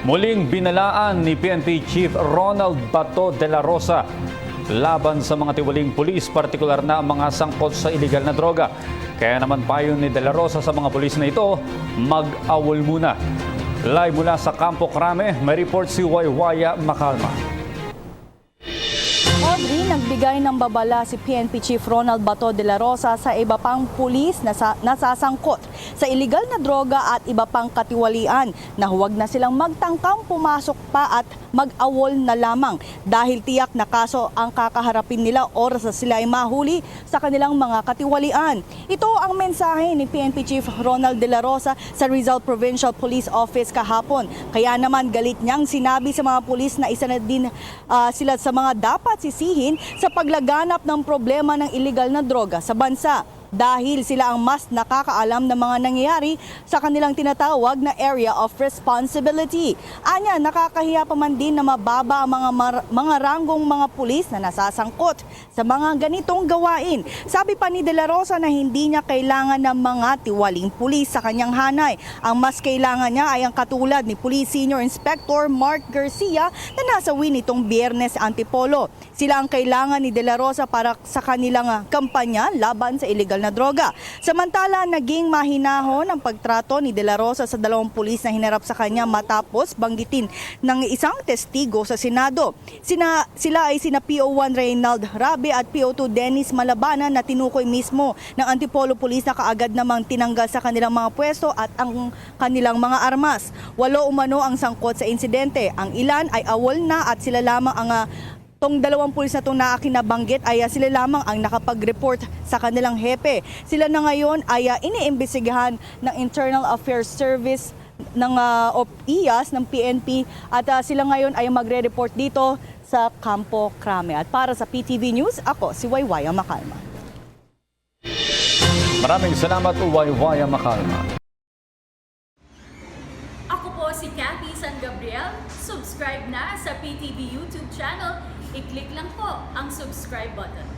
Muling binalaan ni PNP Chief Ronald Bato de la Rosa laban sa mga tiwaling pulis, partikular na ang mga sangkot sa iligal na droga. Kaya naman payo ni de la Rosa sa mga pulis na ito, mag-awol muna. Live mula sa Campo Crame, may report si Waywaya Macalma. Audrey, nagbigay ng babala si PNP Chief Ronald Bato de la Rosa sa iba pang pulis na nasasangkot sa iligal na droga at iba pang katiwalian na huwag na silang magtangkang pumasok pa at mag-awol na lamang dahil tiyak na kaso ang kakaharapin nila oras na sila ay mahuli sa kanilang mga katiwalian. Ito ang mensahe ni PNP Chief Ronald de la Rosa sa Rizal Provincial Police Office kahapon. Kaya naman galit niyang sinabi sa mga pulis na isa na din sila sa mga dapat sisihin sa paglaganap ng problema ng iligal na droga sa bansa. Dahil sila ang mas nakakaalam ng mga nangyayari sa kanilang tinatawag na area of responsibility. Anya, nakakahiya pa man din na mababa ang mga ranggong mga pulis na nasasangkot sa mga ganitong gawain. Sabi pa ni De La Rosa na hindi niya kailangan ng mga tiwaling pulis sa kanyang hanay. Ang mas kailangan niya ay ang katulad ni Police Senior Inspector Mark Garcia na nasawi nitong Biyernes Antipolo. Sila ang kailangan ni De La Rosa para sa kanilang kampanya laban sa iligal na droga. Samantala, naging mahinahon ang pagtrato ni De La Rosa sa dalawang pulis na hinarap sa kanya matapos banggitin ng isang testigo sa Senado. Sila ay sina PO1 Reynald Rabe at PO2 Dennis Malabanan na tinukoy mismo ng Antipolo Police na kaagad namang tinanggal sa kanilang mga pwesto at ang kanilang mga armas. 8 umano ang sangkot sa insidente. Ang ilan ay awol na at sila lamang ang Tong dalawang pulis na itong naakinabanggit ay sila lamang ang nakapag-report sa kanilang hepe. Sila na ngayon ay iniimbestigahan ng Internal Affairs Service ng IAS ng PNP at sila ngayon ay magre-report dito sa Campo Crame. At para sa PTV News, ako si Waywaya Macalma. Maraming salamat, Waywaya Macalma. Ako po si Cathy San Gabriel. Subscribe na sa PTV YouTube channel. I-click lang po ang subscribe button.